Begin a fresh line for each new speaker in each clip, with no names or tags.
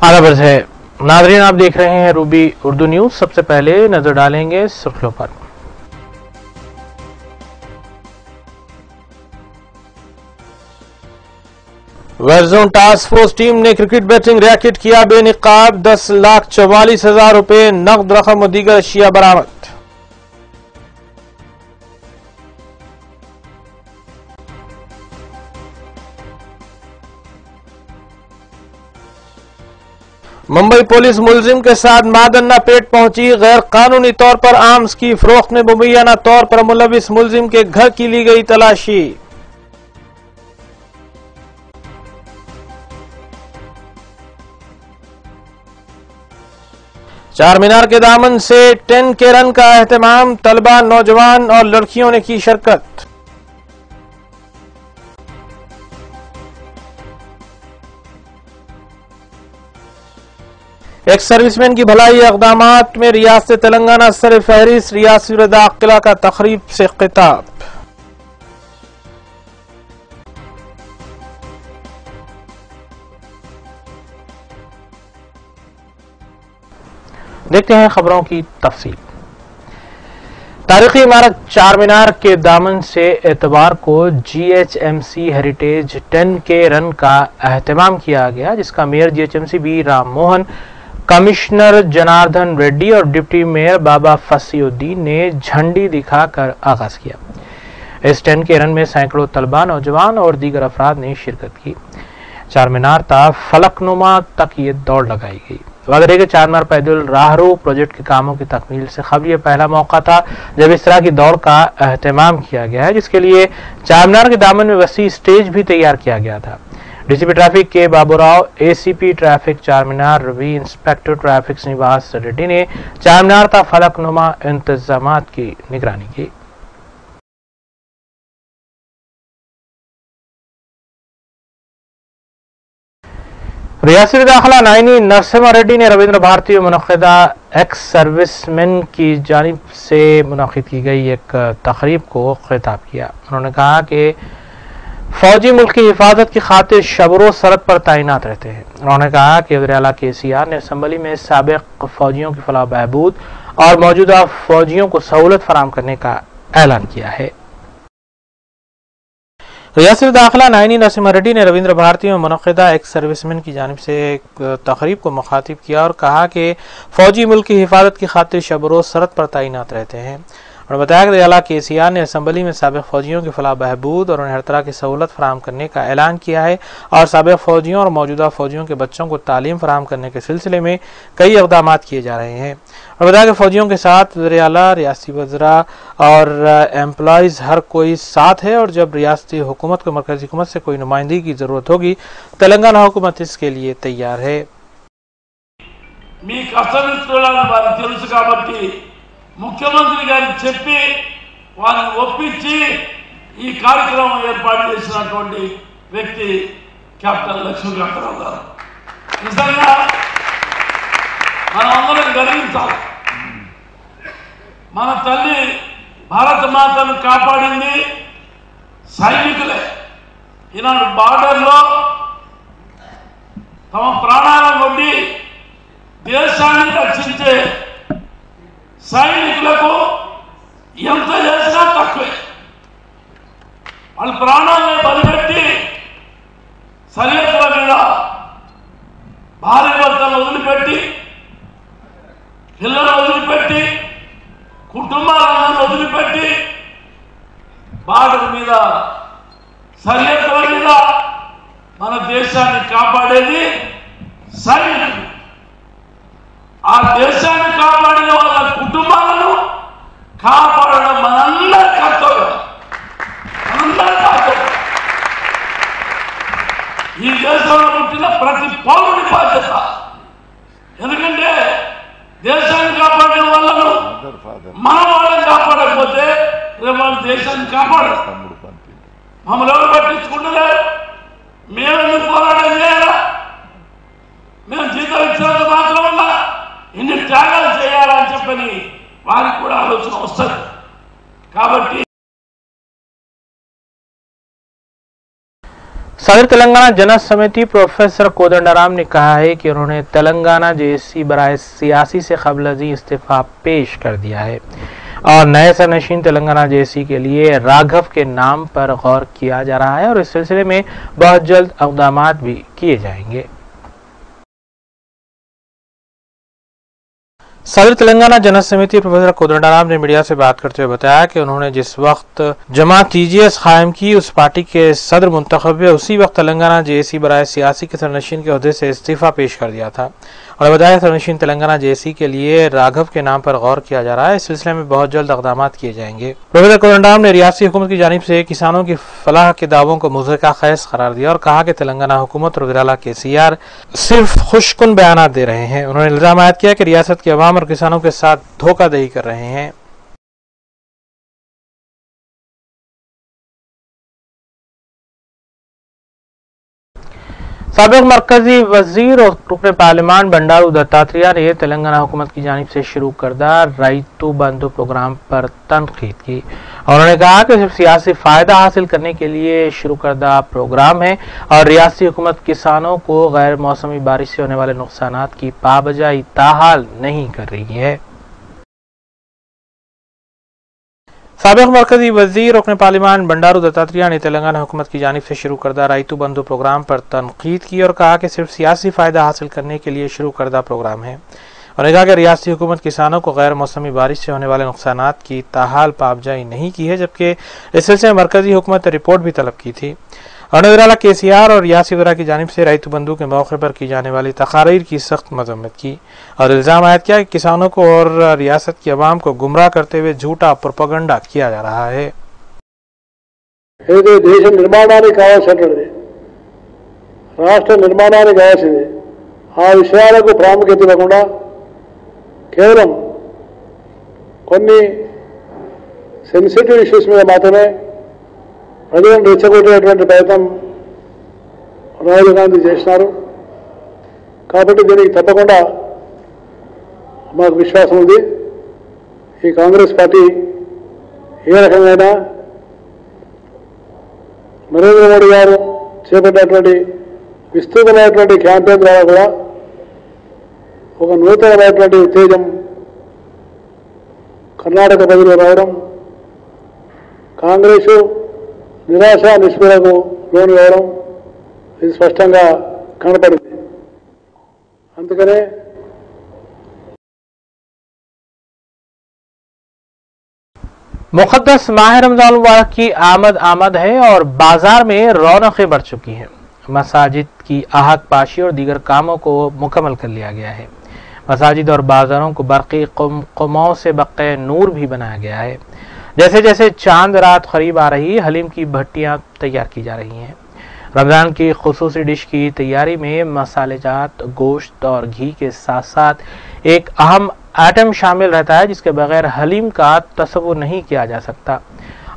आला है नादरीन, आप देख रहे हैं रूबी उर्दू न्यूज। सबसे पहले नजर डालेंगे सुर्खियों पर। वेलजोन टास्क फोर्स टीम ने क्रिकेट बैटिंग रैकेट किया बेनिकाब, 10,44,000 रुपए नकद रकम और दीगर अशिया बरामद। मुंबई पुलिस मुलजिम के साथ मादन्ना पेट पहुंची, गैर कानूनी तौर पर आर्म्स की फरोख्त में मुबैना तौर पर मुलविस मुलजिम के घर की ली गई तलाशी। चार मीनार के दामन से 10K रन का एहतमाम, तलबा, नौजवान और लड़कियों ने की शिरकत। एक सर्विसमैन की भलाई इक़दामात में रियासत तेलंगाना सर फहरिस्त, रियासी दाखिला का तकरीब से खिताब। देखते हैं खबरों की तफसील। तारीखी इमारत चार मीनार के दामन से एतवार को GHMC हेरिटेज 10K रन का एहतमाम किया गया, जिसका mayor GHMC B Ram Mohan, commissioner Janardhan Reddy और डिप्टी मेयर बाबा फसीउद्दीन ने झंडी दिखाकर आगाज किया। इस 10K रन में सैकड़ों तलबा, नौजवान और दीगर अफराद ने शिरकत की। चार मीनार तक फलकनुमा तक ये दौड़ लगाई गई। वादे के चार मीनार पैदल राहरो प्रोजेक्ट के कामों की तकमील से कबल यह पहला मौका था जब इस तरह की दौड़ का एहतमाम किया गया है, जिसके लिए चार मीनार के दामन में वसी स्टेज भी तैयार किया गया था। डीसीपी ट्रैफिक के बाबूराव, ACP ट्रैफिक चार मीनार रवि, इंस्पेक्टर ट्रैफिक श्रीनिवास रेड्डी ने चार मीनार तक फलकनुमा इंतजामात की निगरानी की। रियासती दाखिला नायनी नरसिम्हा रेड्डी ने रविंद्र भारती में मुनक़िदा एक्स सर्विसमैन की जानिब से मुनक़िद की गई एक तकरीब को खिताब किया। उन्होंने कहा कि फौजी मुल्क की हिफाजत की खातिर शबरो सरहद पर तैनात रहते हैं। उन्होंने कहा कि वज़ीर आला KCR ने असम्बली में साबिक़ फौजियों की फलाह बहबूद और मौजूदा फौजियों को सहूलत फराहम करने का ऐलान किया है। रियासती दाखिला नायनी नरसिम्हा रेड्डी ने रविंद्र भारती में मुनक़िदा एक्स सर्विसमैन की जानिब से एक तकरीब को मुखातिब किया और कहा कि फौजी मुल्क की हिफाजत की खातिर शब रोज़ सरहद पर तैनात रहते हैं। उन्होंने बताया कि वज़ीर आला KCR ने असम्बली में साबिक़ फौजियों की फलाह बहबूद और उन्हें हर तरह की सहूलत फराहम करने का ऐलान किया है और साबिक़ फौजियों और मौजूदा फौजियों के बच्चों को तालीम फराहम करने के सिलसिले में कई इक़दाम किए जा रहे हैं। उन्होंने बताया कि फौजियों के साथ वज़ीर आला, रियासती वज़रा और एम्प्लॉइज़ हर कोई साथ है और जब रियासती हुकूमत को मरकज़ी हुकूमत से कोई नुमाइंदगी की ज़रूरत होगी, तेलंगाना हुकूमत इसके लिए तैयार है।
ముఖ్యమంత్రి గారికి చెప్పి వారిని ఒప్పించి ఈ కార్యక్రమం ఏర్పాటు చేసినటువంటి వ్యక్తి కెప్టెన్ లక్ష్మీకాంతరావు గారు. నిజంగా మనం అందరం గర్వించాలి. మన తల్లి భారత మాతను కాపాడింది సైనికులే. ఈనాడు బార్డర్లో తమ ప్రాణాలను వడ్డి దేశాన్ని రక్షించే సైనికులకు ఎంత చేసినా తక్కువే. వాళ్ళ ప్రాణాలను బలిపెట్టి సరిహద్దుల మీద భార్య భర్తలను వదిలిపెట్టి, పిల్లలను వదిలిపెట్టి, కుటుంబాలను వదిలిపెట్టి బార్డర్ మీద, సరిహద్దుల మీద మన దేశాన్ని కాపాడేది సైనికులు. ఆ దేశాన్ని కాపాడిన వాళ్ళ కుటుంబాలను కాపాడడం మనందరి కర్తవ్యం. ఈ దేశంలో పుట్టిన ప్రతి పౌరుడి బాధ్యత. ఎందుకంటే దేశాన్ని కాపాడిన వాళ్ళను మన వాళ్ళని కాపాడకపోతే రేపు వాళ్ళు దేశాన్ని కాపాడరు. మమ్మల్ని ఎవరు పట్టించుకుంటున్నారు? మేమెందుకు పోరాటం చేయాలా? మేము జీతం ఇచ్చినంత మాత్రం వల్ల ఇన్ని త్యాగాలు చేయాలని చెప్పని వారికి కూడా ఆలోచన వస్తుంది. కాబట్టి
सदर तेलंगाना जनता समिति प्रोफेसर कोदंडराम ने कहा है कि उन्होंने तेलंगाना जेएसी बराए सियासी से कबल इस्तीफा पेश कर दिया है और नए सरनशीन तेलंगाना जेएसी के लिए राघव के नाम पर गौर किया जा रहा है और इस सिलसिले में बहुत जल्द इक़दाम भी किए जाएंगे। सदर तेलंगाना जनता समिति प्रोफेसर कोदंडराम ने मीडिया से बात करते हुए बताया कि उन्होंने जिस वक्त जमात टीजीएस कायम की उस पार्टी के सदर मुंतखब हुए उसी वक्त तेलंगाना जेएसी बराए सियासी के सरनशीन के ओहदे से इस्तीफा पेश कर दिया था और बताया सरनशीन तेलंगाना जेएसी के लिए राघव के नाम पर गौर किया जा रहा है। इस सिलसिले में बहुत जल्द इक़दाम किए जाएंगे। प्रोफेसर कोदंडराम ने रियासती हुकूमत की जानिब से किसानों की फलाह के दावों को मुज़हिका खैस करार दिया और कहा कि तेलंगाना हुकूमत और वज़ीर-ए-आला केसीआर सिर्फ खुशकुन बयानात दे रहे हैं। उन्होंने इल्जाम आयद किया कि रियासत के अवाम और किसानों के साथ धोखाधड़ी कर रहे हैं। साबिक मरकजी वजीर और रुकन पार्लियामान बंडारू दत्तात्रेय ने तेलंगाना हुकूमत की जानिब से शुरू करदा राइतु बंधु प्रोग्राम पर तनकीद की और उन्होंने कहा कि सिर्फ सियासी फायदा हासिल करने के लिए शुरू करदा प्रोग्राम है और रियासती हुकूमत किसानों को गैर मौसमी बारिश से होने वाले नुकसानात की पाबजाई ताहाल नहीं कर रही है। साबिक मरकजी वजीर रुकन पार्लियामान बंडारू दत्तात्रेय ने तेलंगाना हुकूमत की जानिब से शुरू करदा राइतु बंधु प्रोग्राम पर तनकीद की और कहा कि सिर्फ सियासी फायदा हासिल करने के लिए शुरू करदा प्रोग्राम है। उन्होंने कहा कि रियासती हुकूमत किसानों को गैर मौसमी बारिश से होने वाले नुकसानात की ताहाल पाबजाई नहीं की है, जबकि इस सिलसिले में मरकजी हुकूमत ने रिपोर्ट भी तलब की थी। वज़ीर-ए-आला केसीआर और रियासी वज़रा की जानिब से राइतु बंधु के मौके पर की जाने वाली तकारीर की सख्त मजम्मत की और इल्ज़ाम आयद किया कि किसानों को और रियासत की आवाम को गुमराह करते हुए झूठा प्रोपगंडा किया जा रहा है।
देश निर्माणानिकि कावाल्सिनटुवंटिदि राष्ट्र निर्माणानिकि कावाल्सिंది ఆ విషయాలకు ప్రాముఖ్యత ఇవ్వకుండా కేవలం కొన్ని సెన్సిటివ్ ఇష్యూస్ మీద మాత్రమే ప్రజలను రెచ్చగొట్టేటువంటి ప్రయత్నం రాహుల్ గాంధీ చేస్తున్నారు। కాబట్టి దీనికి తప్పకుండా మాకు విశ్వాసం ఉంది, ఈ కాంగ్రెస్ పార్టీ ఏ రకమైన నరేంద్ర మోడీ గారు చేపట్టినటువంటి విస్తృతమైనటువంటి క్యాంపెయిన్ ద్వారా కూడా ఒక నూతనమైనటువంటి ఉత్తేజం కర్ణాటక ప్రజలు రావడం, కాంగ్రెస్ నిరాశ నిస్పృహకు లోను కావడం ఇది స్పష్టంగా కనపడింది। అందుకనే
मुक़द्दस माह रमज़ान मुबारक की आमद है और बाजार में रौनकें बढ़ चुकी हैं। मसाजिद की आहत पाशी और दीगर कामों को मुकम्मल कर लिया गया है। मसाजिद और बाजारों को बरक़ी कुमाओं से बक़े नूर भी बनाया गया है। जैसे जैसे चांद रात करीब आ रही, हलीम की भट्टियाँ तैयार की जा रही हैं। रमज़ान की खुसूसी डिश की तैयारी में मसालेजात, गोश्त और घी के साथ साथ एक अहम आइटम शामिल रहता है जिसके बगैर हलीम का तस्वुर नहीं किया जा सकता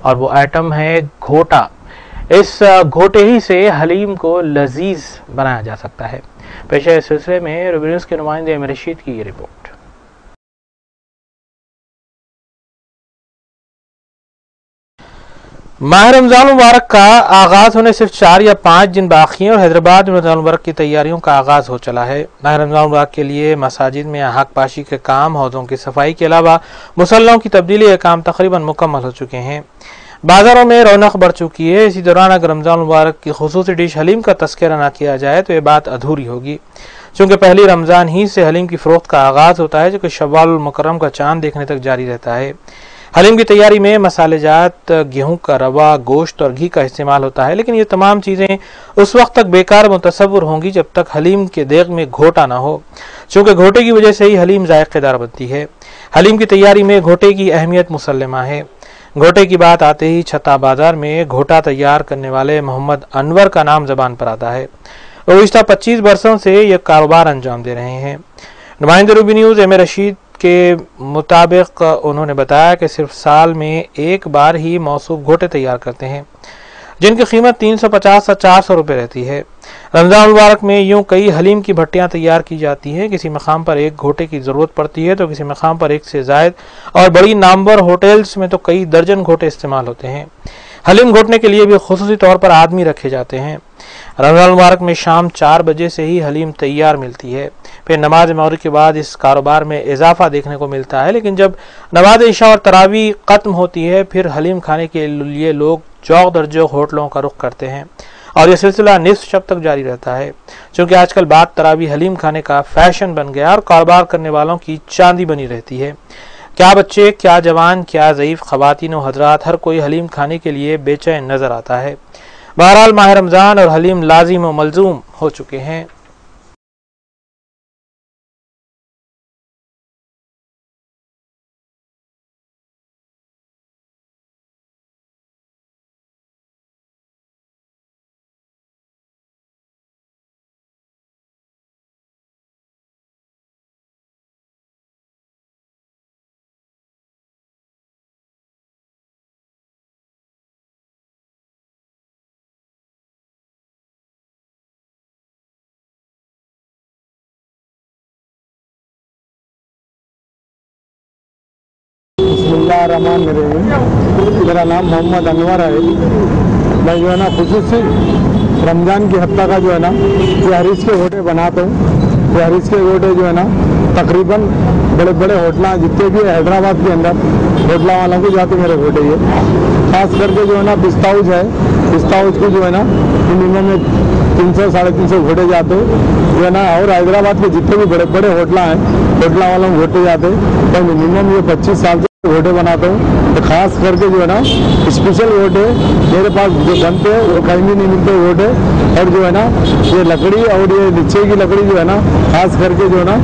और वो आइटम है घोटा। इस घोटे ही से हलीम को लजीज बनाया जा सकता है। पेशे इस सिलसिले में रूबी न्यूज़ के नुमाइंदे अमीर रशीद की ये रिपोर्ट। माह रमज़ान मुबारक का आगाज़ होने सिर्फ 4 या 5 दिन बाकी हैं और हैदराबाद में रमज़ान मुबारक की तैयारियों का आगाज़ हो चला है। माह रमज़ान मुबारक के लिए मसाजिद में हक पाशी के काम, हौज़ों की सफाई के अलावा मुसल्लों की तब्दीली के काम तकरीबन मुकम्मल हो चुके हैं। बाज़ारों में रौनक बढ़ चुकी है। इसी दौरान अगर रमज़ान मुबारक की खुसूसी डिश हलीम का तस्करा न किया जाए तो ये बात अधूरी होगी, चूँकि पहली रमज़ान ही से हलीम की फ़रोख्त का आगाज़ होता है जो कि शव्वाल मुकर्रम का चांद देखने तक जारी रहता है। हलीम की तैयारी में मसालेजात, गेहूं का रवा, गोश्त और घी का इस्तेमाल होता है, लेकिन ये तमाम चीज़ें उस वक्त तक बेकार मुतसव्वुर होंगी जब तक हलीम के देग में घोटा ना हो, चूँकि घोटे की वजह से ही हलीम जायकेदार बनती है। हलीम की तैयारी में घोटे की अहमियत मुसल्लमा है। घोटे की बात आते ही छत्ता बाजार में घोटा तैयार करने वाले मोहम्मद अनवर का नाम जबान पर आता है। वो गुज़िश्ता 25 बरसों से यह कारोबार अंजाम दे रहे हैं। नुमाइंदे रूबी न्यूज़ एम रशीद के मुताबिक उन्होंने बताया कि सिर्फ साल में एक बार ही मौसूफ घोटे तैयार करते हैं जिनकी कीमत 350 से 400 रुपये रहती है। रमज़ान मुबारक में यूं कई हलीम की भट्टियां तैयार की जाती हैं। किसी मकाम पर एक घोटे की ज़रूरत पड़ती है तो किसी मकाम पर एक से ज़ायद और बड़ी नामवर होटल्स में तो कई दर्जन घोटे इस्तेमाल होते हैं। हलीम घोटने के लिए भी खुसूसी तौर पर आदमी रखे जाते हैं। रमजान मुबारक में शाम 4 बजे से ही हलीम तैयार मिलती है। फिर नमाज मगरिब के बाद इस कारोबार में इजाफा देखने को मिलता है, लेकिन जब नमाज इशा और तरावी खत्म होती है फिर हलीम खाने के लिए लोग जौक दर जौक होटलों का रुख करते हैं और यह सिलसिला निस्फ शब तक जारी रहता है। क्योंकि आजकल बात तरावी हलीम खाने का फैशन बन गया और कारोबार करने वालों की चांदी बनी रहती है। क्या बच्चे, क्या जवान, क्या ज़ईफ ख़वातीन व हज़रात, हर कोई हलीम खाने के लिए बेचैन नजर आता है। बहरहाल माह रमज़ान और हलीम लाजिम व मलजूम हो चुके हैं।
बिस्मिल्लाहिर्रहमानिर्रहीम। मेरा नाम मोहम्मद अनवर है। मैं जो है ना खुसूसी रमज़ान की हफ्ता का जो है ना फहरिस्त के गोटे बनाता हूँ। फहरिस्त के गोटे जो है ना तकरीबन बड़े बड़े होटल जितने भी हैदराबाद के अंदर होटल वालों को जाते मेरे गोटे ये खास करके जो है ना पिस्ता हाउस है। पिस्ता हाउस को जो है ना मिनिमम में 300-350 घोटे जाते जो है ना, और हैदराबाद के जितने भी बड़े बड़े होटल हैं होटल वालों को घोटे जाते। तो मिनिमम ये 25 साल से घोटे बनाता हूँ। तो खास करके जो है ना स्पेशल घोटे मेरे पास जो बनते हैं वो कहीं भी नहीं मिलते घोटे। और जो है ना ये लकड़ी और ये नीचे की लकड़ी जो है ना खास करके जो है ना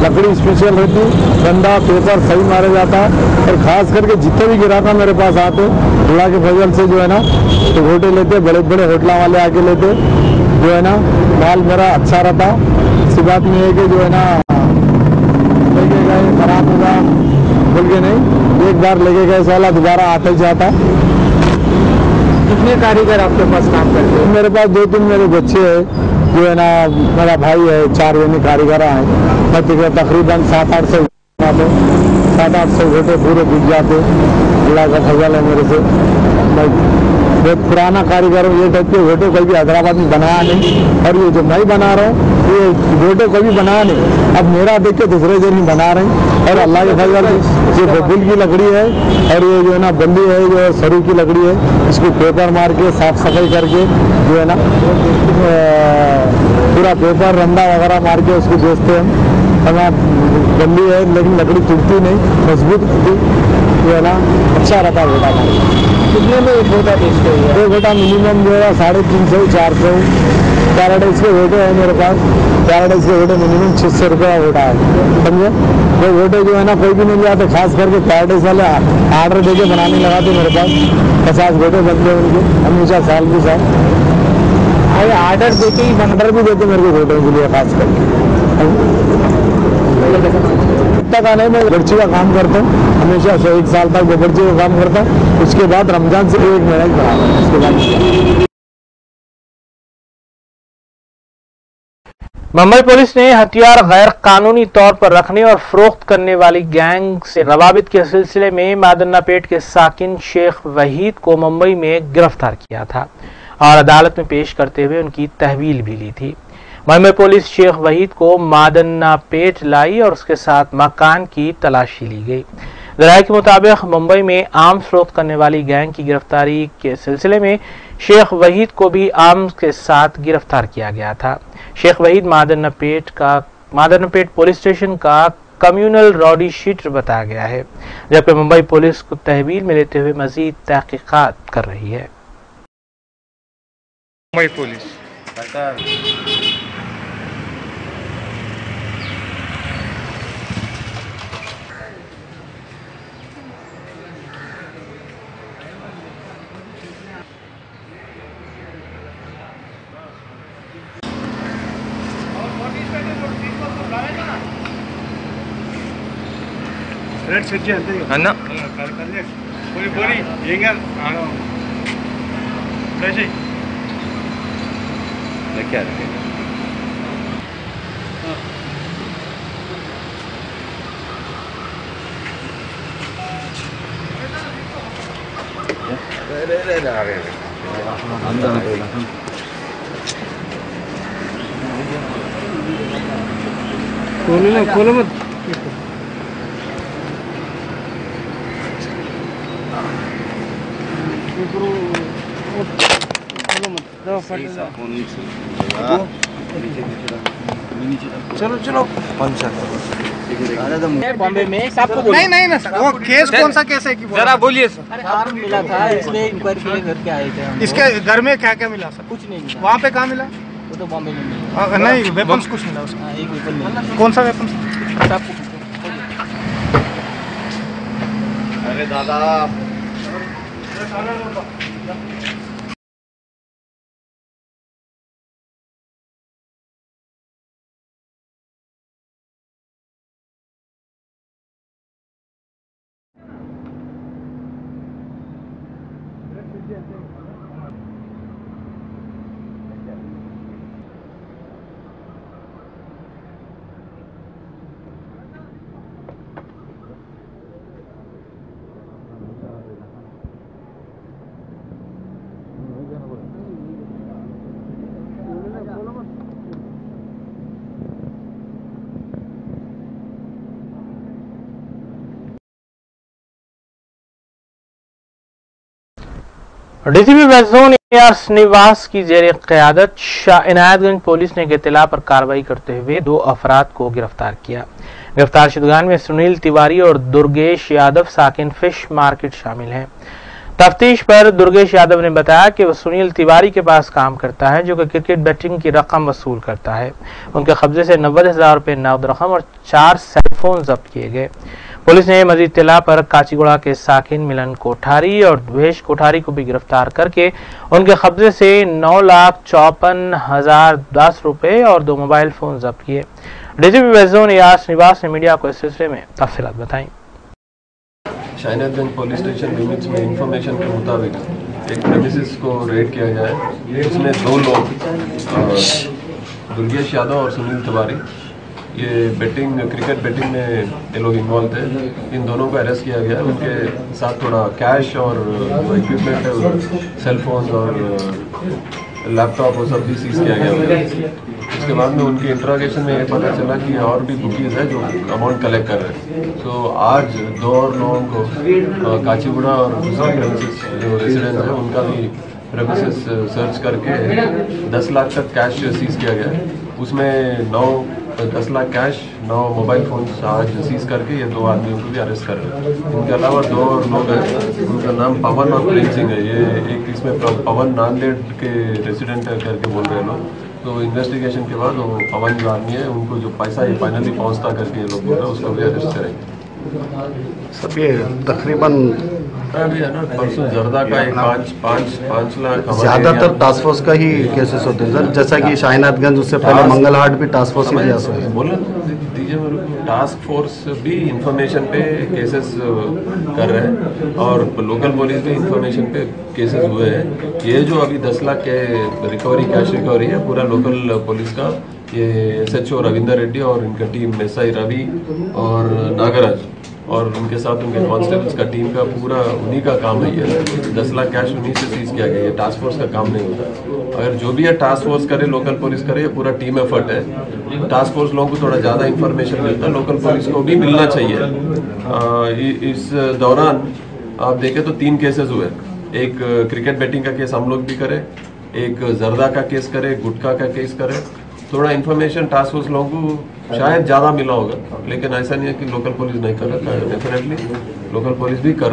लकड़ी स्पेशल रहती, गंदा पेपर सही मारा जाता। और खास करके जितने भी गिराका मेरे पास आते अल्लाह के फजल से जो है ना तो घोटे लेते, बड़े बड़े होटल वाले आके लेते जो है ना, माल मेरा अच्छा रहता। इसी बात में है कि जो है ना लेके गए खराब होगा बोल के नहीं, एक बार लेके गए साला दोबारा आता ही जाता।
कितने कारीगर आपके पास काम करते हैं?
मेरे पास 2-3 मेरे बच्चे हैं जो है ना, मेरा भाई है, 4 जने कारीगर हैं। मैं तकरीबन 700-800 घोटे पूरे बिक जाते। अल्लाह का फजल है मेरे से। मैं बहुत पुराना कारीगर हूँ। ये टाइप के घोटे कभी हैदराबाद में बनाया नहीं, और ये जो मैं बना रहा हूँ ये घोटे कभी बनाया नहीं। अब मेरा देख के दूसरे जन ही बना रहे हैं। और अल्लाह के फजल से ये बबुल की लकड़ी है, और ये जो है ना बल्ली है जो सरू की लकड़ी है, इसको पेपर मार के साफ सफाई करके जो है ना पूरा पेपर रंदा वगैरह मार के उसको बेचते हैं। हमारा बल्ली है लेकिन लकड़ी टूटती नहीं, मजबूत जो है ना अच्छा रहता है घोटा।
कितने में एक घोटा बेचते हैं?
एक घोटा मिनिमम जो है 350-400 पैराडाइज के घोटे हैं मेरे पास। पैराडाइज के घोटे मिनिमम 600 रुपये का घोटा है, समझे। वो घोटे जो है ना कोई भी नहीं जाते, खास करके पैराडाइज वाले आर्डर दे के बनाने लगाते। मेरे पास 50 घोटे बनते हैं उनके हमेशा साल के साथ।
आर्डर दे के ही
ऑर्डर भी देते मेरे को घोटों के लिए खास करके। इतना का नहीं, मैं बर्ची का काम करता हूँ हमेशा से। 1 साल तक वो बर्ची का काम करता हूँ, उसके बाद रमजान से 1 महीना ही बना, उसके बाद।
मुंबई पुलिस ने हथियार गैर कानूनी तौर पर रखने और फरोख्त करने वाली गैंग से रवाबित के सिलसिले में मादन्नापेट के साकिन शेख वहीद को मुंबई में गिरफ्तार किया था और अदालत में पेश करते हुए उनकी तहवील भी ली थी। मुंबई पुलिस शेख वहीद को मादन्नापेट लाई और उसके साथ मकान की तलाशी ली गई। ज़राए के मुताबिक मुंबई में आर्म्स फरोख्त करने वाली गैंग की गिरफ्तारी के सिलसिले में शेख वहीद को भी आर्म्स के साथ गिरफ्तार किया गया था। शेख वहीद मादन्नापेट पुलिस स्टेशन का कम्युनल रॉडी शीटर बताया गया है, जबकि मुंबई पुलिस को तहवील में लेते हुए मजीद तहकीकात कर रही है।
मुंबई पुलिस అన్న
खोलो मत। चलो चलो।
बॉम्बे में सबको
नहीं नहीं ना सर, वो केस कौन सा केस है कि
जरा बोलिए सर।
अरे आर्म मिला था इसलिए इंक्वायरी के लिए घर के आए थे हम।
इसके घर में क्या क्या मिला सर?
कुछ नहीं मिला।
वहाँ पे कहाँ मिला?
वो तो बॉम्बे में मिला।
नहीं वेपन्स कुछ मिला उसका?
हाँ, एक वेपन मिला।
कौन सा वेपन?
सबको
अरे दादा
DCP west zone AR Srinivas की जेर क़यादत शाह इनायतगंज पुलिस ने इत्तला पर कार्रवाई करते हुए 2 अफराद को गिरफ्तार किया। गिरफ्तार शुदगान में सुनील तिवारी और दुर्गेश यादव साकिन फिश मार्केट शामिल हैं। तफ्तीश पर दुर्गेश यादव ने बताया कि वह सुनील तिवारी के पास काम करता है, जो कि क्रिकेट बैटिंग की रकम वसूल करता है। उनके कब्जे से 90,000 रुपये नकद रकम और 4 सेलफोन जब्त किए गए। पुलिस ने मजीद इत्तला पर काचीगुड़ा के साकिन मिलन कोठारी और द्वेष कोठारी को भी गिरफ्तार करके उनके कब्जे से 9,54,010 रुपये और 2 मोबाइल फोन जब्त किए। DCP west zone AR Srinivas ने मीडिया को इस सिलसिले में तफसीलात बताई।
Shah Inayatganj police station limits में इंफॉर्मेशन के मुताबिक एक प्रेमिसेस को रेड किया गया है। उसमें 2 लोग दुर्गेश यादव और सुनील तिवारी, ये क्रिकेट बैटिंग में ये लोग इन्वॉल्व थे। इन दोनों को अरेस्ट किया गया। उनके साथ थोड़ा कैश और इक्विपमेंट, सेल फोन और लैपटॉप वो सब भी सीज किया गया। उसके बाद में उनके इंट्रोगेशन में ये पता चला कि और भी बुकीज है जो अमाउंट कलेक्ट कर रहे हैं। तो आज 2 और लोगों को काचीगुड़ा और दूसरे प्रेमिसेस जो रेजिडेंट है उनका भी प्रेमिसेस सर्च करके 10 लाख तक कैश सीज किया गया। उसमें 10 लाख कैश, 9 मोबाइल फोन आज सीज करके ये 2 आदमियों को भी अरेस्ट कर रहे हैं। इनके अलावा 2 और लोग हैं, उनका नाम पवन और प्रेम सिंह है। ये एक इसमें पवन नांदेड़ के रेजिडेंट करके बोल रहे हैं लोग। तो इन्वेस्टिगेशन के बाद वो पवन जो आदमी है उनको जो पैसा ये फाइनली पहुंचता करके ये लोग बोल रहे हैं उसको भी अरेस्ट करेंगे।
सब ये तकरीबन
अभी है ना परसों जर्दा का एक 5 लाख
ज्यादातर टास्क फोर्स का ही केसेस होते हैं सर, जैसा कि शाह इनायतगंज उससे पहले मंगलहाट भी टास्क फोर्स ही दिया सर।
बोला दीजिए मेरे को। टास्क फोर्स भी इंफॉर्मेशन पे केसेस कर रहे हैं और लोकल पुलिस भी इंफॉर्मेशन पे केसेस हुए हैं। ये जो अभी 10 लाख के रिकवरी कैश रिकवरी है पूरा लोकल पुलिस का, ये SHO रविंदर रेड्डी और इनका टीम SI रवि और नागराज और उनके साथ उनके कांस्टेबल्स का टीम का पूरा उन्हीं का काम है। ये 10 लाख कैश उन्हीं से सीज किया गया। ये टास्क फोर्स का काम नहीं होता। अगर जो भी है टास्क फोर्स करे, लोकल पुलिस करे, ये पूरा टीम एफर्ट है। टास्क फोर्स लोगों को थोड़ा ज़्यादा इंफॉर्मेशन मिलता है, लोकल पुलिस को भी मिलना चाहिए। इस दौरान आप देखें तो 3 केसेस हुए। एक क्रिकेट बैटिंग का केस हम लोग भी करें, एक जर्दा का केस करे, गुटखा का केस करे। थोड़ा इन्फॉर्मेशन टास्क फोर्स लोगों को शायद ज़्यादा मिला होगा, लेकिन ऐसा नहीं है कि लोकल पुलिस नहीं कर रहा है। डेफिनेटली लोकल पुलिस भी कर।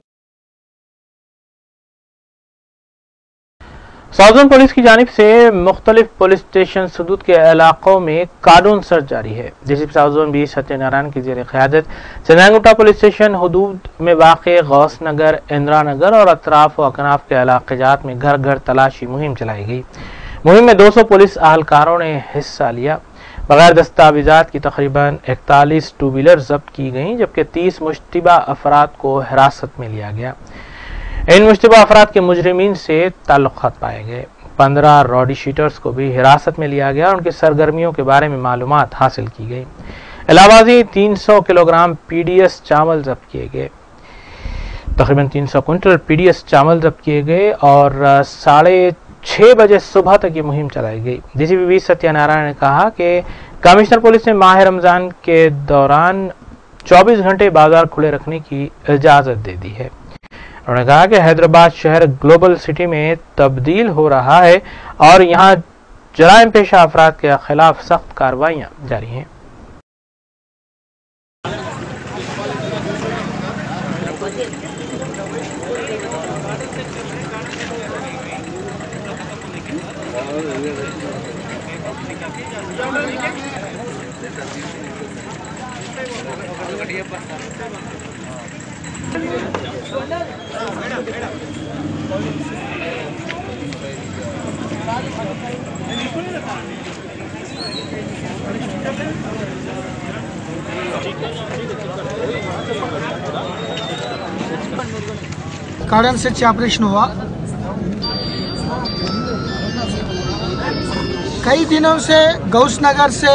साउदर्न पुलिस की जानिब से मुख्तलिफ पुलिस स्टेशन सदूद के इलाकों में कानून सर्च जारी है। डीसीपी साउदर्न B सत्यनारायण की जेर क़यादत चंदांगुटा पुलिस स्टेशन हदूद में वाक़े गौस नगर, इंदिरा नगर और अतराफ व अकनाफ के इलाक़ात में घर घर तलाशी मुहिम चलाई गई। मुहिम में 200 पुलिस अहलकारों ने हिस्सा लिया। बगैर दस्तावेजात की तकरीबन 41 टू व्हीलर जब्त की गई, जबकि 30 मुश्तबा अफराद को हिरासत में लिया गया। इन मुश्तबा अफराद के मुजरिमीन से ताल्लुकात पाए गए। 15 रॉडी शीटर्स को भी हिरासत में लिया गया और उनकी सरगर्मियों के बारे में मालूमात हासिल की गई। इलाहाबादी 300 किलोग्राम PDS चावल जब्त किए गए। तकरीबन 300 क्विंटल PDS चावल जब्त किए गए और 6:30 बजे सुबह तक ये मुहिम चलाई गई। डीसीपी B सत्यनारायण ने कहा कि कमिश्नर पुलिस ने माह रमजान के दौरान 24 घंटे बाजार खुले रखने की इजाजत दे दी है। उन्होंने कहा कि हैदराबाद शहर ग्लोबल सिटी में तब्दील हो रहा है और यहां जराइम पेशा अफराद के खिलाफ सख्त कार्रवाइयां जारी हैं।
कारण से ऑपरेशन हुआ। कई दिनों से गौस नगर से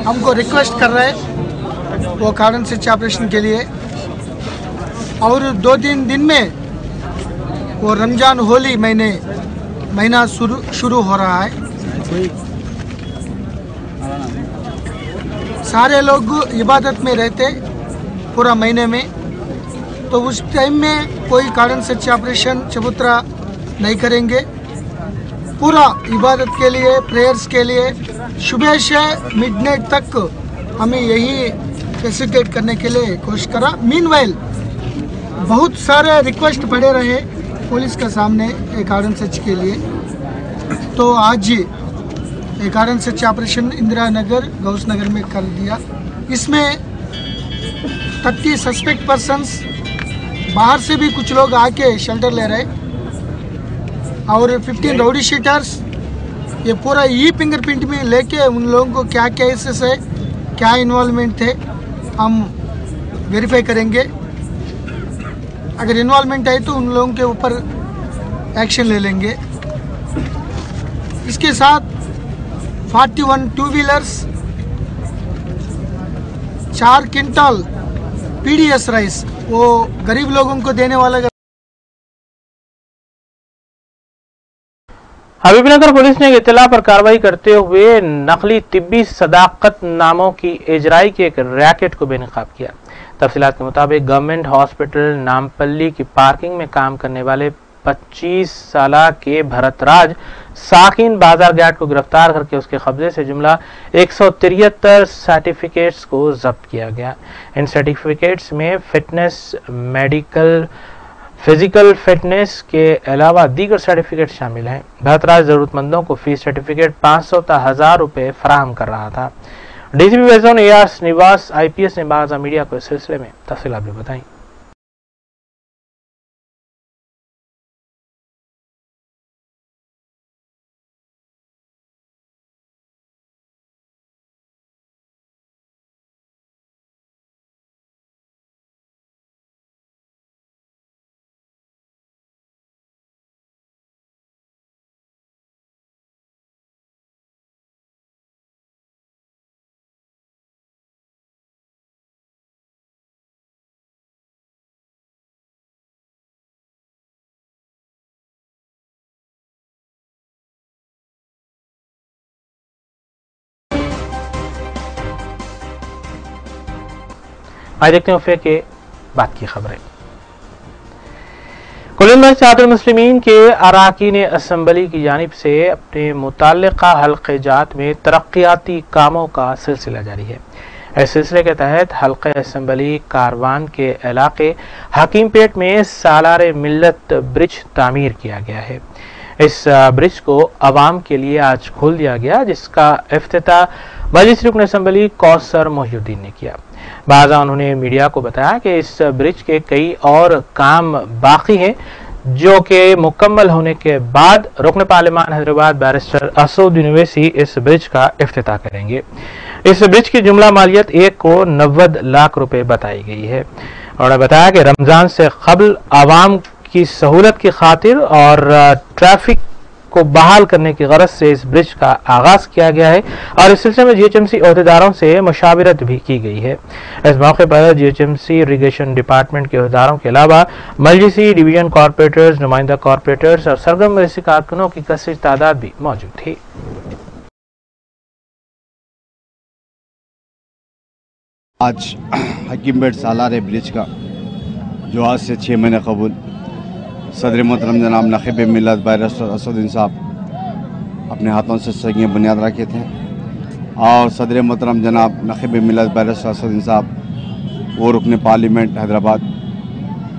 हमको रिक्वेस्ट कर रहे वो कारण से ऑपरेशन के लिए, और 2-3 दिन में वो रमजान होली महीना शुरू हो रहा है। सारे लोग इबादत में रहते पूरा महीने में, तो उस टाइम में कोई कारण से ऑपरेशन चबूतरा नहीं करेंगे। पूरा इबादत के लिए, प्रेयर्स के लिए सुबह से मिडनाइट तक हमें यही फैसिलिटेट करने के लिए कोशिश करा। मीनवाइल बहुत सारे रिक्वेस्ट पड़े रहे पुलिस के सामने एक कारण सच के लिए, तो आज एक कारण सच ऑपरेशन इंदिरा नगर गौस नगर में कर दिया। इसमें 30 सस्पेक्ट पर्सन्स, बाहर से भी कुछ लोग आके शेल्टर ले रहे, और 15 राउडी शीटर्स। ये पूरा ई फिंगरप्रिंट में लेके उन लोगों को क्या केसेस है, क्या इन्वॉल्वमेंट थे, हम वेरीफाई करेंगे। अगर इन्वॉल्वमेंट है तो उन लोगों के ऊपर एक्शन ले लेंगे। इसके साथ 41 2 व्हीलर्स, 4 क्विंटल पीडीएस राइस, वो गरीब लोगों को देने वाला।
हबीबनगर पुलिस ने इत्तला पर कार्रवाई करते हुए नकली तिब्बी सदाकत नामों की इजराई के एक रैकेट को बेनकाब किया। तफसीलात के मुताबिक गवर्नमेंट हॉस्पिटल नामपल्ली की पार्किंग में काम करने वाले 25 साल के भरतराज साकिन बाजार गैट को गिरफ्तार करके उसके कब्जे से जुमला 173 सर्टिफिकेट्स को जब्त किया गया। इन सर्टिफिकेट्स में फिटनेस, मेडिकल, फिजिकल फिटनेस के अलावा दीगर सर्टिफिकेट शामिल हैं। भरतराज जरूरतमंदों को फीस सर्टिफिकेट 500 ता 1000 रुपए फराहम कर रहा था। DCP west zone AR Srinivas IPS ने बाज़ा मीडिया को इस सिलसिले में तफसीलात भी बताई। आज देखते हैं वफे के बाद की खबरें। कुल इत्तेहादुल मुस्लिमीन के अरकान असम्बली की जानिब से अपने मुतल्लिका हल्क़े-जात में तरक्याती कामों का सिलसिला जारी है। इस सिलसिले के तहत हल्क़े असम्बली कारवान के इलाके हकीमपेट में सालार मिल्लत ब्रिज तामीर किया गया है। इस ब्रिज को आवाम के लिए आज खोल दिया गया, जिसका इफ्तिताह मजलिस रुकन असम्बली कौसर मोहिउद्दीन ने किया। बाज़ा उन्होंने मीडिया को बताया कि इस ब्रिज के कई और काम बाकी हैं, जो कि मुकम्मल होने के बाद रुकन parliament Hyderabad barrister Asad university इस ब्रिज का इफ्तिताह करेंगे। इस ब्रिज की जुमला मालियत 1 करोड़ 90 लाख रुपए बताई गई है। उन्होंने बताया कि रमजान से कबल आवाम की सहूलत की खातिर और ट्रैफिक को बहाल करने की गरज से इस ब्रिज का आगाज किया गया है और इस सिलसिले में GHMC अहदेदारों से मुशावरत भी की गई है। इस मौके पर GHMC इरिगेशन डिपार्टमेंट के अहदेदारों के अलावा मजलिसी, डिवीजन कॉर्पोरेटर्स, नुमाइंदा कॉर्पोरेटर्स और सरगर्म मजलिसी कारकुनों की कसीर तादाद भी मौजूद थी।
आज हकीमपेट सालार ब्रिज का जो आज से 6 महीने कबूल सदर मोहतरम जनाब नक़ीब मिल्लत बैरिस्टर असदुद्दीन साहब अपने हाथों से सही बुनियाद रखे थे और सदर मोहतरम जनाब नक़ीब मिल्लत बैरिस्टर असदुद्दीन साहब वो रुकन पार्लियामेंट हैदराबाद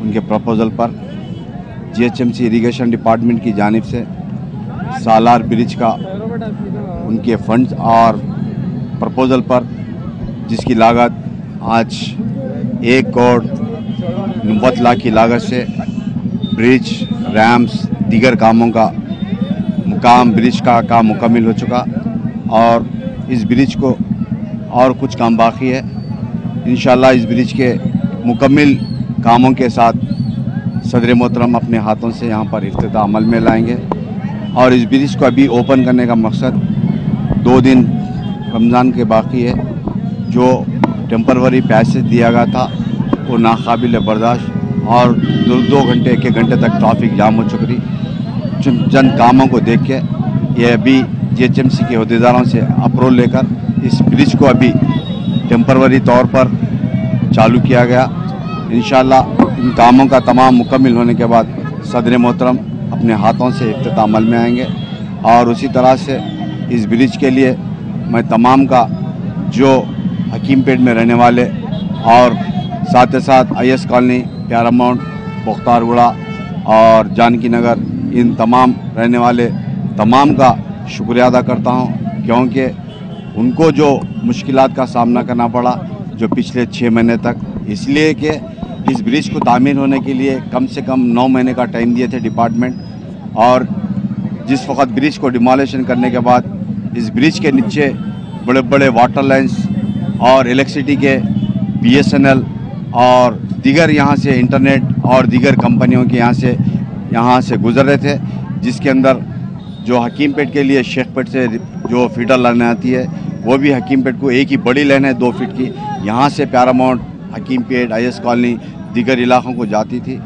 उनके प्रपोज़ल पर GHMC इरिगेशन डिपार्टमेंट की जानिब से सालार ब्रिज का उनके फंड्स और प्रपोज़ल पर जिसकी लागत आज 1 करोड़ 90 लाख की लागत से ब्रिज रैम्स दीगर कामों का ब्रिज का काम मुकम्मल हो चुका और इस ब्रिज को और कुछ काम बाकी है। इंशाल्लाह इस ब्रिज के मुकम्मल कामों के साथ सदर मोहतरम अपने हाथों से यहाँ पर इफ्तिताह अमल में लाएंगे और इस ब्रिज को अभी ओपन करने का मकसद 2 दिन रमज़ान के बाकी है। जो टेम्पररी पैसेज दिया गया था वो नाकाबिल बर्दाश्त और 2 घंटे 1 घंटे तक ट्रैफिक जाम हो चुकी थी। जन कामों को देख के ये अभी GHMC के अहदेदारों से अप्रूवल लेकर इस ब्रिज को अभी टेम्पररी तौर पर चालू किया गया। इंशाल्लाह इन कामों का तमाम मुकम्मल होने के बाद सदर मोहतरम अपने हाथों से इफ्तिताह अमल में आएंगे और उसी तरह से इस ब्रिज के लिए मैं तमाम का जो हकीमपेट में रहने वाले और साथ ही साथ IS कॉलोनी प्यारामाउंट पुख्तारगुड़ा और जानकी नगर इन तमाम रहने वाले तमाम का शुक्रिया अदा करता हूं क्योंकि उनको जो मुश्किलात का सामना करना पड़ा जो पिछले 6 महीने तक, इसलिए कि इस ब्रिज को तामीर होने के लिए कम से कम 9 महीने का टाइम दिए थे डिपार्टमेंट और जिस वक्त ब्रिज को डिमोलिशन करने के बाद इस ब्रिज के नीचे बड़े बड़े वाटर लाइन्स और इलेक्ट्रिसिटी के BSNL और दीगर यहाँ से इंटरनेट और दीगर कंपनियों के यहाँ से गुजर रहे थे, जिसके अंदर जो हकीमपेट के लिए शेखपेट से जो फीडर लाइन आती है वो भी हकीमपेट को एक ही बड़ी लाइन है 2 फीट की, यहाँ से प्यारामाउंट हकीमपेट IS कॉलोनी दीगर इलाकों को जाती थी,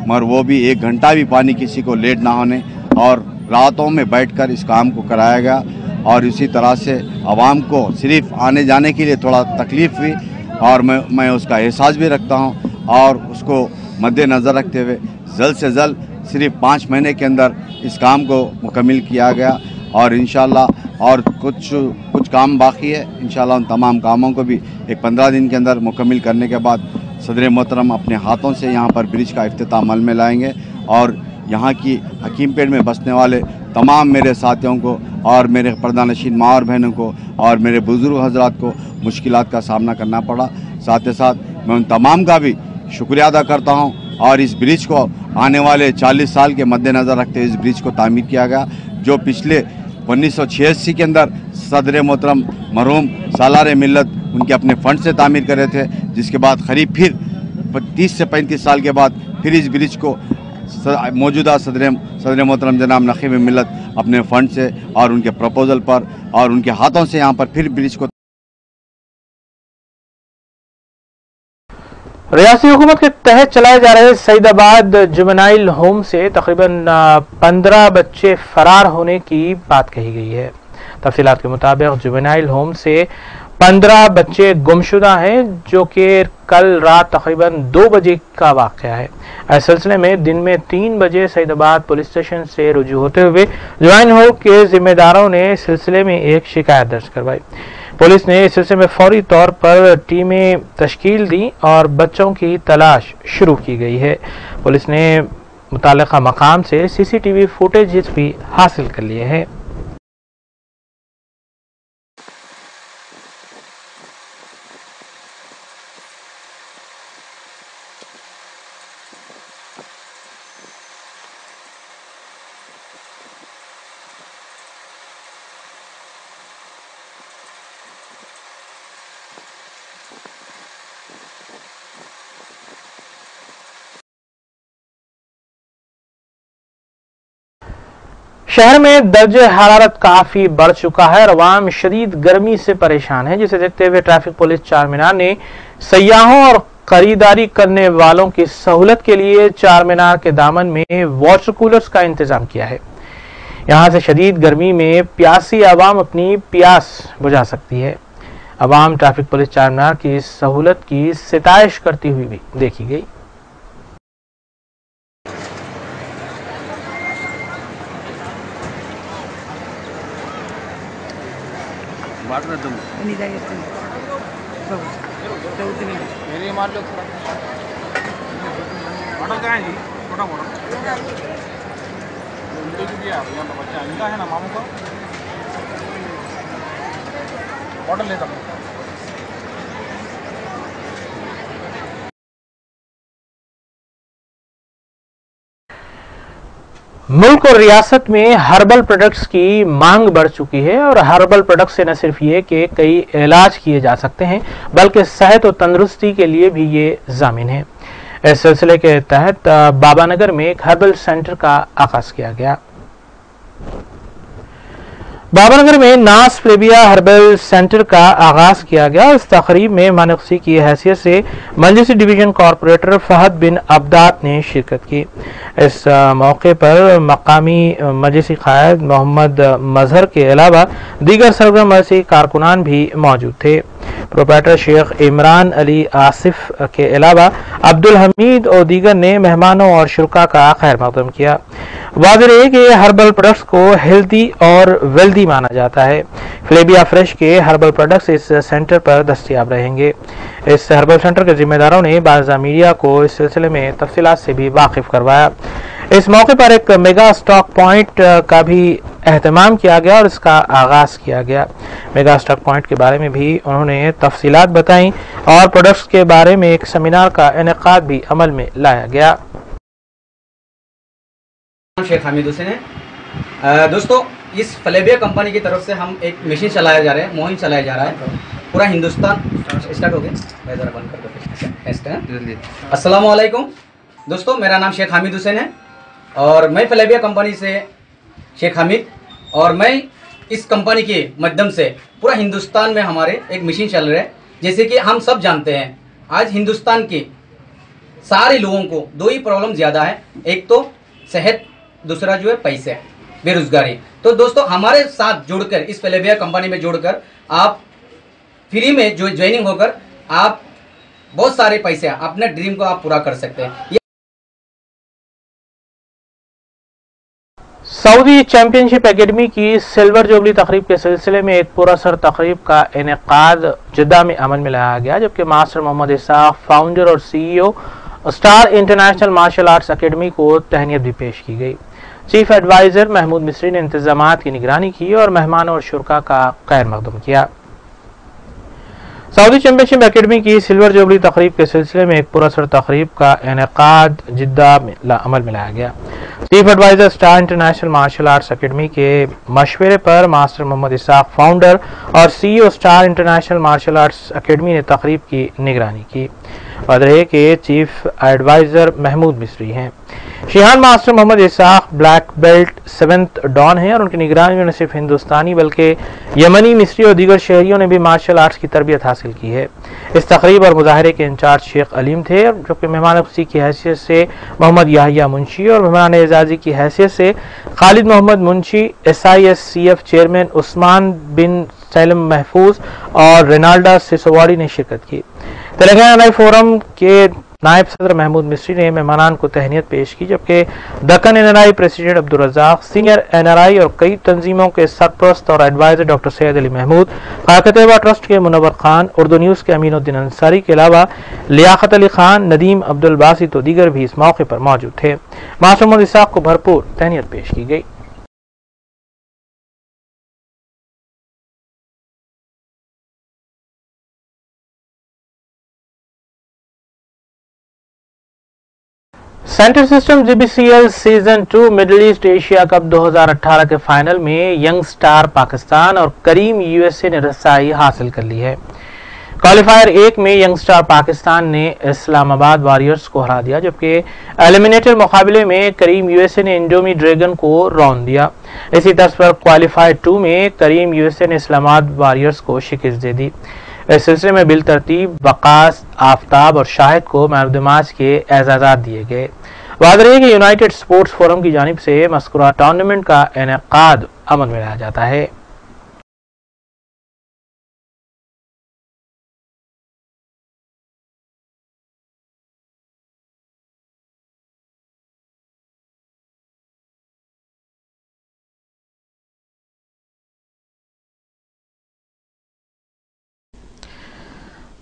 मगर वो भी 1 घंटा भी पानी किसी को लेट ना होने और रातों में बैठकर इस काम को कराया गया और इसी तरह से आवाम को सिर्फ आने जाने के लिए थोड़ा तकलीफ़ हुई और मैं उसका एहसास भी रखता हूं और उसको मद्देनज़र रखते हुए जल्द से जल्द सिर्फ 5 महीने के अंदर इस काम को मुकम्मल किया गया और इंशाल्लाह और कुछ काम बाकी है। इंशाल्लाह उन तमाम कामों को भी एक 15 दिन के अंदर मुकम्मल करने के बाद सदर मोहतरम अपने हाथों से यहाँ पर ब्रिज का इफ्तिताह अमल में लाएंगे और यहाँ की हकीमपेट में बसने वाले तमाम मेरे साथियों को और मेरे पर्दानशीन माँ और बहनों को और मेरे बुज़ुर्ग हजरात को मुश्किलात का सामना करना पड़ा। साथ ही साथ मैं उन तमाम का भी शुक्रिया अदा करता हूँ और इस ब्रिज को आने वाले 40 साल के मद्देनज़र रखते हुए इस ब्रिज को तामीर किया गया जो पिछले 1986 के अंदर सदर मोहतरम मरहूम सालार मिल्लत उनके अपने फंड से तामीर कर रहे थे, जिसके बाद करीब फिर 30 से 35 साल के बाद फिर इस ब्रिज को मौजूदा सदर मोहतरम जनाब नक़ीब मिल्लत अपने फंड से और उनके प्रपोज़ल पर और उनके हाथों से यहाँ पर फिर ब्रिज को
रियासती हुकूमत के तहत चलाए जा रहे सईदाबाद जुवेनाइल होम से तकरीबन 15 बच्चे फरार होने की बात कही गई है। तफसीलात के मुताबिक जुवेनाइल होम से 15 बच्चे गुमशुदा हैं जो कि कल रात तकरीबन 2 बजे का वाक़या है। इस सिलसिले में दिन में 3 बजे सईदाबाद पुलिस स्टेशन से रुजू होते हुए जुवेनाइल होम के जिम्मेदारों ने इस सिलसिले में एक शिकायत दर्ज करवाई। पुलिस ने इस सिलसिले में फौरी तौर पर टीमें तश्कील दी और बच्चों की तलाश शुरू की गई है। पुलिस ने मुताल्लिका मकाम से CCTV फुटेज भी हासिल कर लिए हैं। शहर में दर्जे हरारत काफी बढ़ चुका है और अवाम शदीद गर्मी से परेशान है, जिसे देखते हुए ट्रैफिक पुलिस चारमीनार ने सयाहों और खरीदारी करने वालों की सहूलत के लिए चारमीनार के दामन में वाटर कूलर्स का इंतजाम किया है। यहां से शदीद गर्मी में प्यासी आवाम अपनी प्यास बुझा सकती है। आवाम ट्रैफिक पुलिस चारमीनार की इस सहूलत की सिताइश करती हुई भी देखी गई।
मेरे मान लो मॉडल क्या है जी, छोटा मॉडल बच्चा इनका है ना, मामू का मॉडल लेता हूँ।
मुल्क और रियासत में हर्बल प्रोडक्ट्स की मांग बढ़ चुकी है और हर्बल प्रोडक्ट्स से न सिर्फ ये कि कई इलाज किए जा सकते हैं बल्कि सेहत और तंदुरुस्ती के लिए भी ये जामिन है। इस सिलसिले के तहत बाबानगर में एक हर्बल सेंटर का आगाज किया गया। बाबानगर में नास फ्लेबिया हर्बल सेंटर का आगाज किया गया। इस तकरीब में मेहमान-ए-खुशी की हैसियत से मजलिसी डिवीजन कॉरपोरेटर फहद बिन अब्दाद ने शिरकत की। इस मौके पर मकामी मजलिसी कायद मोहम्मद मजहर के अलावा दीगर सरगर्म मजलिसी कारकुनान भी मौजूद थे। प्रोपराइटर शेख इमरान अली आसिफ के अलावा अब्दुल हमीद और दीगर ने मेहमानों और शुरा का खैर मकदम किया। वाज़ेह है कि हर्बल प्रोडक्ट्स को हेल्दी और वेल्दी माना जाता है। फ्लेबिया फ्रेश के हर्बल प्रोडक्ट्स इस सेंटर पर दस्तयाब रहेंगे। इस हर्बल सेंटर के जिम्मेदारों ने बाज़ा मीडिया को इस सिलसिले में तफसीलात से भी वाकिफ करवाया। इस मौके पर एक मेगा स्टॉक पॉइंट का भी एहतमाम किया गया और इसका आगाज किया गया। मेगा स्टॉक पॉइंट के बारे में भी उन्होंने तफसीलात बताई और प्रोडक्ट्स के बारे में एक सेमिनार का इनेकाद भी अमल में लाया गया।
शेख हामिद हुसैन है। दोस्तों, इस फ्लेबिया कंपनी की तरफ से हम एक मशीन चलाया जा रहा है, मुहिम चलाया जा रहा है पूरा हिंदुस्तान। स्टार्ट हो गया, जरा बंद कर दो। अस्सलाम वालेकुम दोस्तों, मेरा नाम शेख हामिद हुसैन है और मैं फ्लेबिया कंपनी से शेख हामिद, और मैं इस कंपनी के माध्यम से पूरा हिंदुस्तान में हमारे एक मशीन चल रहा है। जैसे कि हम सब जानते हैं, आज हिंदुस्तान के सारे लोगों को दो ही प्रॉब्लम ज़्यादा है, एक तो सेहत, दूसरा जो है पैसे, बेरोजगारी। तो दोस्तों, हमारे साथ जुड़कर इस फ्लेबिया कंपनी में जुड़कर आप फ्री में जो ज्वाइनिंग होकर आप बहुत सारे पैसे अपने ड्रीम को आप पूरा कर सकते हैं।
सऊदी चैंपियनशिप एकेडमी की सिल्वर जुबली तकरीब के सिलसिले में एक पुरअसर तकरीब का इनेकाद जिद्दा में अमल में लाया गया, जबकि मास्टर मोहम्मद इसाक फाउंडर और CEO star international martial arts academy को तहनीत भी पेश की गई। चीफ एडवाइजर महमूद मिस्री ने इंतजामात की निगरानी की और मेहमानों और शुरा का खैर मकदम किया। सऊदी चैंपियनशिप एकेडमी की सिल्वर जुबली तकरीब के सिलसिले में एक पुरअसर तकरीब का इनेकाद जिद्दा में अमल में लाया गया। Chief adviser star international martial arts academy के मशवरे पर मास्टर मोहम्मद इसाक फाउंडर और CEO star international martial arts academy ने तकरीब की निगरानी की। वाज़ेह के चीफ एडवाइजर महमूद मिस्री हैं। शिहान master Mohammed Ishaq black belt 7th dan हैं और उनकी निगरानी में न सिर्फ हिंदुस्तानी बल्कि यमनी, मिस्री और दीगर शहरियों ने भी मार्शल आर्ट्स की तरबियत हासिल की है। इस तकरीब और मुजाहरे के इंचार्ज शेख अलीम थे, जबकि मेहमान-ए-खुशी की हैसियत से मोहम्मद याहिया मुंशी और मेहमान एजाजी की हैसियत से खालिद मोहम्मद मुंशी, SISCF चेयरमैन उस्मान बिन सैलम महफूज और रेनाल्डा सिसोवाड़ी ने शिरकत की। तेलंगाना नाई फोरम के नायब सदर महमूद मिस्री ने मेहमानान को तहनीत पेश की, जबकि Deccan NRI president Abdul Razak, senior NRI और कई तंजीमों के सरपरस्त और advisor doctor Syed Ali Mahmood, Khaka-e-Taiba trust के मुनव्वर खान, उर्दू न्यूज़ के अमीनुद्दीन अंसारी के अलावा लियाकत अली खान, नदीम अब्दुल बासित और दीगर भी इस मौके पर मौजूद थे। मास्टर मोहम्मद इसाक को भरपूर तहनीत पेश की गई। Central system GBCL season 2 middle east Asia cup 2018 के फाइनल में यंग स्टार पाकिस्तान और करीम USA ने रसाई हासिल कर ली है। क्वालिफायर 1 में यंग स्टार पाकिस्तान ने इस्लामाबाद वॉरियर्स को हरा दिया, जबकि एलिमिनेटर मुकाबले में करीम USA ने इंडोमी ड्रैगन को रौंद दिया। इसी तर्ज पर क्वालिफायर 2 में करीम USA ने इस्लामाबाद वॉरियर्स को शिकस्त दे दी। इस सिलसिले में बिल तरतीब वकास, आफ्ताब और शाहिद को मैन ऑफ द मैच के एजाज़ात दिए गए। वाज़ेह है कि यूनाइटेड स्पोर्ट्स फोरम की जानिब से मज़कूरा टूर्नामेंट का इनेकाद अमल में लाया जाता है।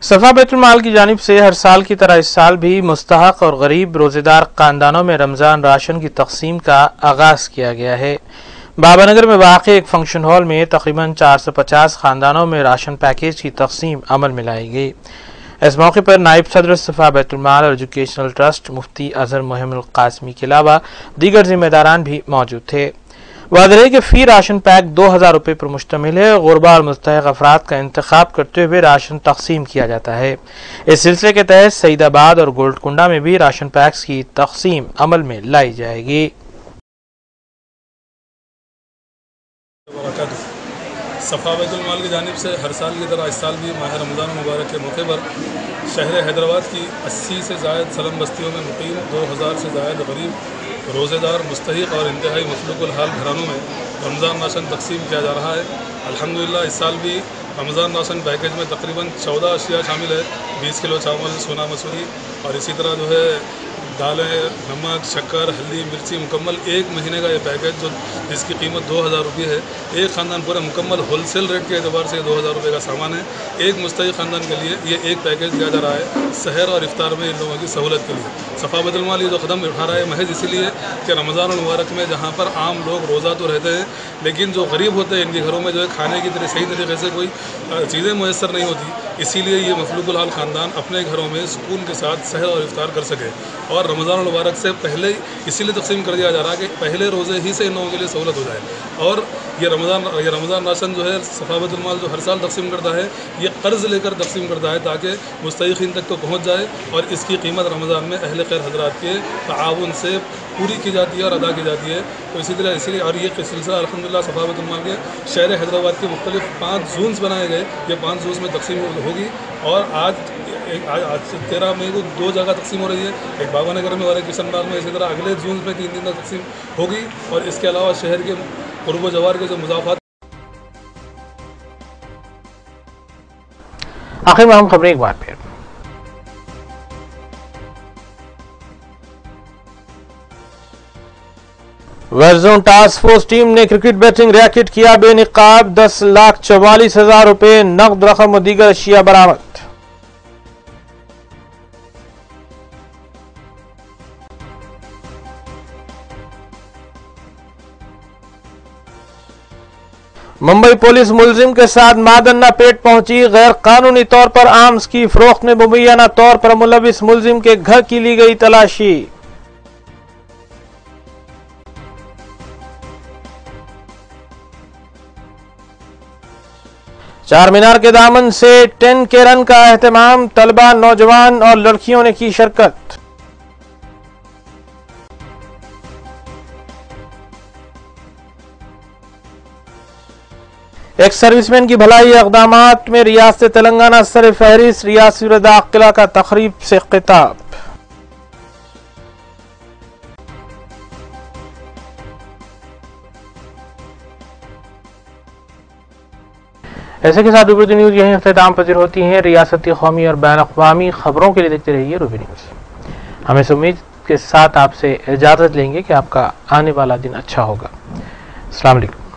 सफा बैतुल माल की जानिब से हर साल की तरह इस साल भी मुस्तहक और गरीब रोजेदार खानदानों में रमजान राशन की तकसीम का आगाज किया गया है। बाबानगर में वाक़ एक फंक्शन हॉल में तकरीबन 450 खानदानों में राशन पैकेज की तकसीम अमल में लाई गई। इस मौके पर नायब सदर सफा बैतुल माल और एजुकेशनल ट्रस्ट मुफ्ती अजहर मोहम्मद कासमी के अलावा दीगर जिम्मेदारान भी मौजूद थे। वादे है कि फी राशन पैक 2000 रुपये पर मुश्तमिल है। गुरबा और मुस्तहिक अफराद का इंतखाब करते हुए राशन तकसीम किया जाता है। इस सिलसिले के तहत सईदाबाद और गोल्डकुंडा में भी राशन पैक्स की तकसीम अमल में लाई जाएगी।
सफा बैतुल माल की जानिब से हर साल की तरह इस साल भी माह रमज़ान मुबारक के मौके पर शहर हैदराबाद की 80 से ज़ायद सलम बस्तियों में मुकीम 2000 से ज़ायद गरीब रोज़ेदार मुस्तहिक और इंतहाई मखलूकुल हाल घरानों में रमज़ान राशन तकसीम किया जा रहा है। अल्हम्दुलिल्लाह इस साल भी रमज़ान राशन पैकेज में तकरीबन 14 अशिया शामिल है। 20 किलो चावल, सोना मसूरी और इसी तरह जो है दालें, नमक, शक्कर, हल्दी, मिर्ची मुकम्मल 1 महीने का ये पैकेज जो जिसकी कीमत 2000 रुपये है। एक ख़ानदान पूरा मुकम्मल होलसेल रेट के अतबार से 2000 रुपये का सामान है। एक मुस्तहिक ख़ानदान के लिए ये एक पैकेज दिया जा रहा है सहर और इफ्तार में इन लोगों की सहूलत के लिए। सफा बैतुल माल ये जो कदम उठा रहा है महज इसीलिए कि रमज़ान मुबारक में जहाँ पर आम लोग रोज़ा तो रहते हैं लेकिन जो गरीब होते हैं इनके घरों में जो है खाने की सही तरीके से कोई चीज़ें मुयसर नहीं होती, इसीलिए ये मखलूकुल हाल ख़ानदान अपने घरों में सुकून के साथ सहर और इफ्तार कर सके। और रमज़ान मुबारक से पहले इसीलिए तकसीम कर दिया जा रहा है कि पहले रोज़े ही से इन लोगों के लिए सहूलत हो जाए। और ये रमज़ान राशन जो है सफा बैतुल माल जो हर साल तकसीम करता है ये कर्ज़ लेकर तकसीम करता है ताकि मुस्तहिक़ीन तक तो पहुँच जाए और इसकी कीमत रमज़ान में अहले खैर हज़रात के ताआवुन से पूरी की जाती है और अदा की जाती है। तो इसी तरह इसीलिए और ये सिलसिला अल्हम्दुलिल्लाह सफा बैतुल माल के शहर हैदराबाद के मुख्तलिफ 5 जोन्स बनाए गए। ये 5 जोन्स में तकसीम होगी और आज 13 मई को 2 जगह तकसीम हो रही है, एक बाबानगर में और एक किशनबाग में। इसी तरह अगले जोन्स में 3 दिन तक तकसीम होगी और इसके अलावा शहर के कुर्ब जवार के जो मुजाफात।
आखिर में हम खबरें एक बार फिर वेस्टजोन टास्क फोर्स टीम ने क्रिकेट बैटिंग रैकेट किया बेनिकाब। 10,44,000 रुपये नकद रकम और दीगर अशिया बरामद। मुंबई पुलिस मुलजिम के साथ मादन्ना पेट पहुंची। गैर कानूनी तौर पर आर्म्स की फरोख्त में मुबैना तौर पर मुलविस मुलजिम के घर की ली गई तलाशी। चार मीनार के दामन से 10K रन का एहतमाम। तलबा, नौजवान और लड़कियों ने की शिरकत। एक सर्विसमैन की भलाई इक़दामात में रियासत तेलंगाना सर फहरिस्त। रियासी वज़ीर दाखिला का तकरीब से खिताब। ऐसे के साथ रूबी न्यूज यहीं इख्तिताम पजीर होती हैं। रियासती, कौमी और बैन अक़वामी खबरों के लिए देखते रहिए रूबी न्यूज। हम इस उम्मीद के साथ आपसे इजाज़त लेंगे कि आपका आने वाला दिन अच्छा होगा। अस्सलाम वालेकुम।